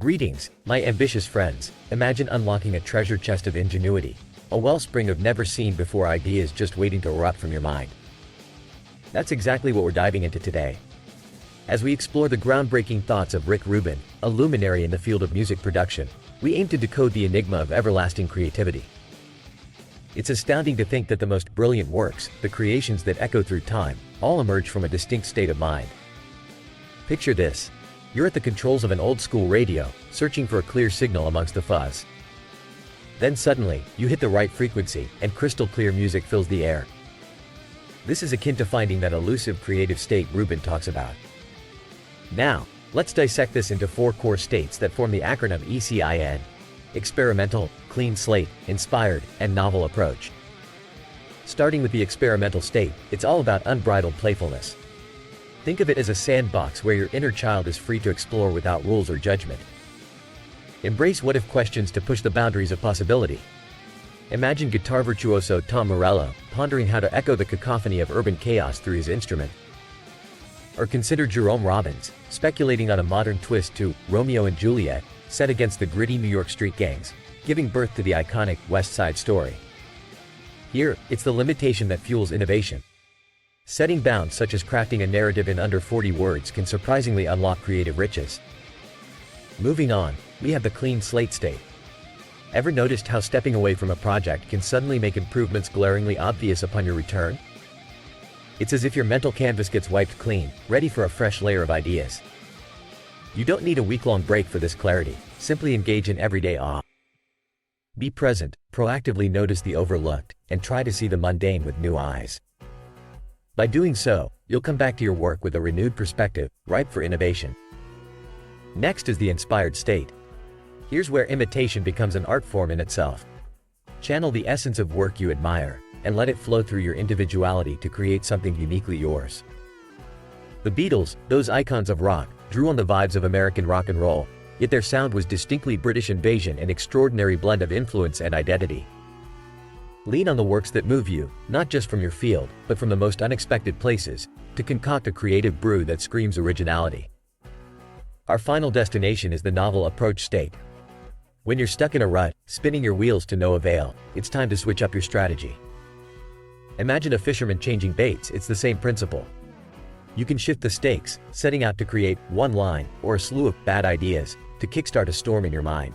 Greetings, my ambitious friends. Imagine unlocking a treasure chest of ingenuity, a wellspring of never-seen-before ideas just waiting to erupt from your mind. That's exactly what we're diving into today. As we explore the groundbreaking thoughts of Rick Rubin, a luminary in the field of music production, we aim to decode the enigma of everlasting creativity. It's astounding to think that the most brilliant works, the creations that echo through time, all emerge from a distinct state of mind. Picture this. You're at the controls of an old-school radio, searching for a clear signal amongst the fuzz. Then suddenly, you hit the right frequency, and crystal-clear music fills the air. This is akin to finding that elusive creative state Rubin talks about. Now, let's dissect this into 4 core states that form the acronym ECIN: experimental, clean slate, inspired, and novel approach. Starting with the experimental state, it's all about unbridled playfulness. Think of it as a sandbox where your inner child is free to explore without rules or judgment. Embrace what-if questions to push the boundaries of possibility. Imagine guitar virtuoso Tom Morello pondering how to echo the cacophony of urban chaos through his instrument. Or consider Jerome Robbins speculating on a modern twist to Romeo and Juliet, set against the gritty New York street gangs, giving birth to the iconic West Side Story. Here, it's the limitation that fuels innovation. Setting bounds such as crafting a narrative in under 40 words can surprisingly unlock creative riches. Moving on, we have the clean slate state. Ever noticed how stepping away from a project can suddenly make improvements glaringly obvious upon your return? It's as if your mental canvas gets wiped clean, ready for a fresh layer of ideas. You don't need a week-long break for this clarity, simply engage in everyday awe. Be present, proactively notice the overlooked, and try to see the mundane with new eyes. By doing so, you'll come back to your work with a renewed perspective, ripe for innovation. Next is the inspired state. Here's where imitation becomes an art form in itself. Channel the essence of work you admire, and let it flow through your individuality to create something uniquely yours. The Beatles, those icons of rock, drew on the vibes of American rock and roll, yet their sound was distinctly British invasion, an extraordinary blend of influence and identity. Lean on the works that move you, not just from your field, but from the most unexpected places, to concoct a creative brew that screams originality. Our final destination is the novel approach state. When you're stuck in a rut, spinning your wheels to no avail, it's time to switch up your strategy. Imagine a fisherman changing baits. It's the same principle. You can shift the stakes, setting out to create one line or a slew of bad ideas to kickstart a storm in your mind.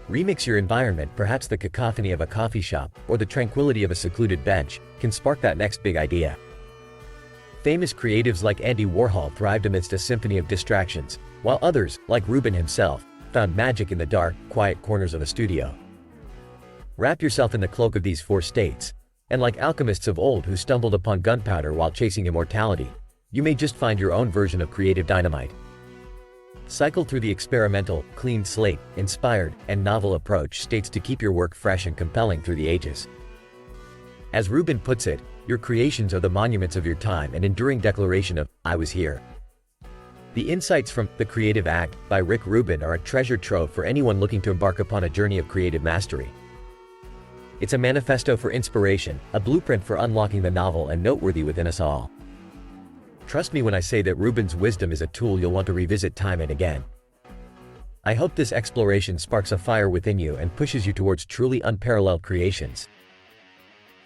Remix your environment. Perhaps the cacophony of a coffee shop or the tranquility of a secluded bench can spark that next big idea. Famous creatives like Andy Warhol thrived amidst a symphony of distractions, while others, like Rubin himself, found magic in the dark, quiet corners of a studio. Wrap yourself in the cloak of these 4 states, and like alchemists of old who stumbled upon gunpowder while chasing immortality, you may just find your own version of creative dynamite. Cycle through the experimental, clean slate, inspired, and novel approach states to keep your work fresh and compelling through the ages. As Rubin puts it, your creations are the monuments of your time, an enduring declaration of, "I was here." The insights from The Creative Act by Rick Rubin are a treasure trove for anyone looking to embark upon a journey of creative mastery. It's a manifesto for inspiration, a blueprint for unlocking the novel and noteworthy within us all. Trust me when I say that Rubin's wisdom is a tool you'll want to revisit time and again. I hope this exploration sparks a fire within you and pushes you towards truly unparalleled creations.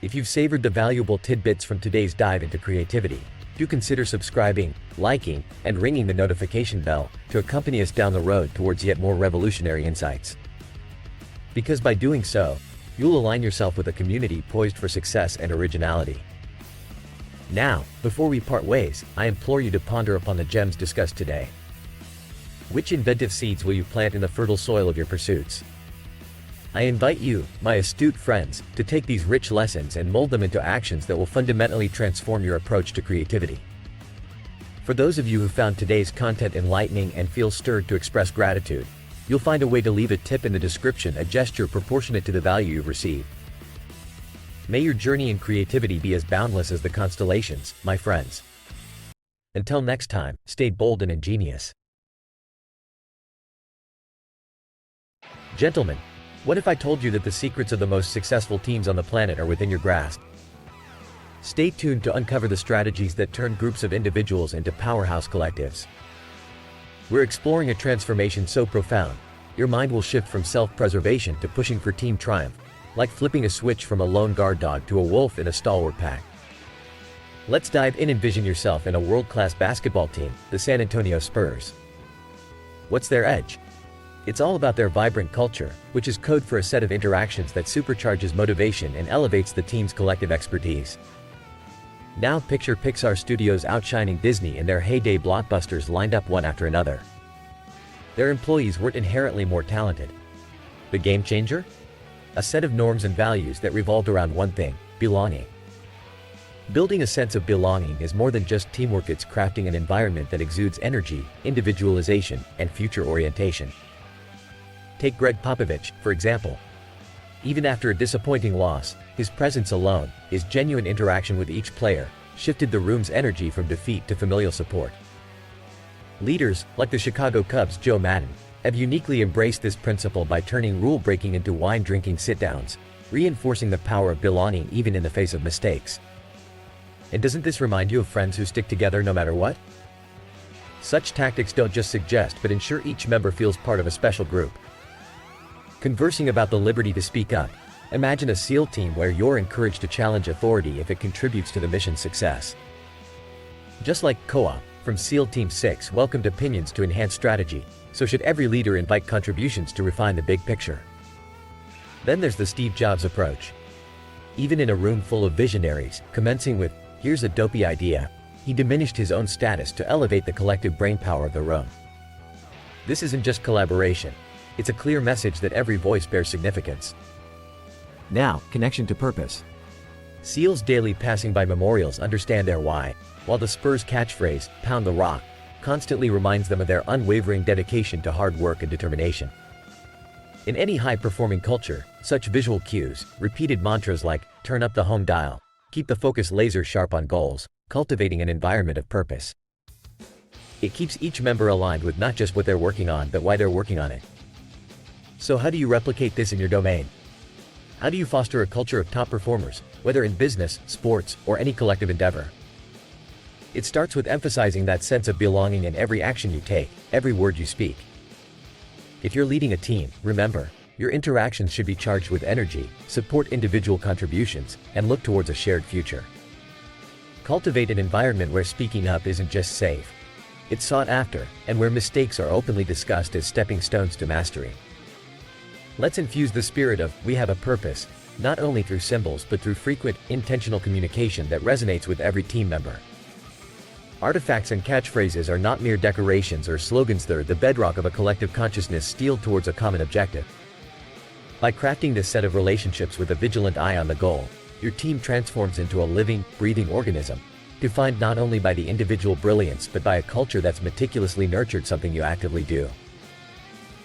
If you've savored the valuable tidbits from today's dive into creativity, do consider subscribing, liking, and ringing the notification bell to accompany us down the road towards yet more revolutionary insights. Because by doing so, you'll align yourself with a community poised for success and originality. Now, before we part ways, I implore you to ponder upon the gems discussed today. Which inventive seeds will you plant in the fertile soil of your pursuits? I invite you, my astute friends, to take these rich lessons and mold them into actions that will fundamentally transform your approach to creativity. For those of you who found today's content enlightening and feel stirred to express gratitude, you'll find a way to leave a tip in the description, a gesture proportionate to the value you've received. May your journey in creativity be as boundless as the constellations, my friends. Until next time, stay bold and ingenious. Gentlemen, what if I told you that the secrets of the most successful teams on the planet are within your grasp? Stay tuned to uncover the strategies that turn groups of individuals into powerhouse collectives. We're exploring a transformation so profound, your mind will shift from self-preservation to pushing for team triumph, like flipping a switch from a lone guard dog to a wolf in a stalwart pack. Let's dive in and envision yourself in a world-class basketball team, the San Antonio Spurs. What's their edge? It's all about their vibrant culture, which is code for a set of interactions that supercharges motivation and elevates the team's collective expertise. Now picture Pixar Studios outshining Disney in their heyday blockbusters lined up one after another. Their employees weren't inherently more talented. The game changer? A set of norms and values that revolved around one thing: belonging. Building a sense of belonging is more than just teamwork, it's crafting an environment that exudes energy, individualization, and future orientation. Take Greg Popovich, for example. Even after a disappointing loss, his presence alone, his genuine interaction with each player, shifted the room's energy from defeat to familial support. Leaders, like the Chicago Cubs' Joe Madden, have uniquely embraced this principle by turning rule-breaking into wine-drinking sit-downs, reinforcing the power of belonging even in the face of mistakes. And doesn't this remind you of friends who stick together no matter what? Such tactics don't just suggest but ensure each member feels part of a special group. Conversing about the liberty to speak up, imagine a SEAL team where you're encouraged to challenge authority if it contributes to the mission's success. Just like Co-op, from SEAL Team 6 welcomed opinions to enhance strategy, so should every leader invite contributions to refine the big picture. Then there's the Steve Jobs approach. Even in a room full of visionaries, commencing with, "Here's a dopey idea," he diminished his own status to elevate the collective brainpower of the room. This isn't just collaboration. It's a clear message that every voice bears significance. Now, connection to purpose. SEALs daily passing by memorials understand their why, while the Spurs catchphrase, "Pound the rock," constantly reminds them of their unwavering dedication to hard work and determination. In any high-performing culture, such visual cues, repeated mantras like, "Turn up the home dial," keep the focus laser sharp on goals, cultivating an environment of purpose. It keeps each member aligned with not just what they're working on but why they're working on it. So how do you replicate this in your domain? How do you foster a culture of top performers, whether in business, sports, or any collective endeavor? It starts with emphasizing that sense of belonging in every action you take, every word you speak. If you're leading a team, remember, your interactions should be charged with energy, support individual contributions, and look towards a shared future. Cultivate an environment where speaking up isn't just safe. It's sought after, and where mistakes are openly discussed as stepping stones to mastery. Let's infuse the spirit of "we have a purpose," not only through symbols but through frequent, intentional communication that resonates with every team member. Artifacts and catchphrases are not mere decorations or slogans, they're the bedrock of a collective consciousness steeled towards a common objective. By crafting this set of relationships with a vigilant eye on the goal, your team transforms into a living, breathing organism, defined not only by the individual brilliance but by a culture that's meticulously nurtured something you actively do.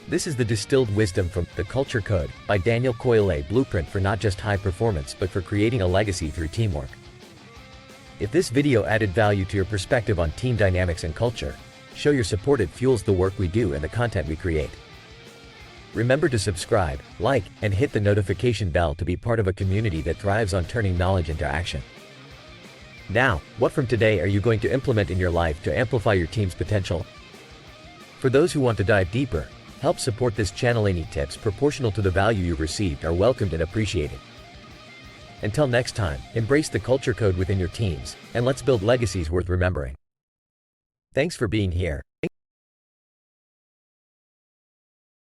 This is the distilled wisdom from The Culture Code by Daniel Coyle, a blueprint for not just high performance but for creating a legacy through teamwork. If this video added value to your perspective on team dynamics and culture, show your support. It fuels the work we do and the content we create. Remember to subscribe, like, and hit the notification bell to be part of a community that thrives on turning knowledge into action. Now, what from today are you going to implement in your life to amplify your team's potential? For those who want to dive deeper, help support this channel, any tips proportional to the value you received are welcomed and appreciated. Until next time, embrace the culture code within your teams, and let's build legacies worth remembering. Thanks for being here.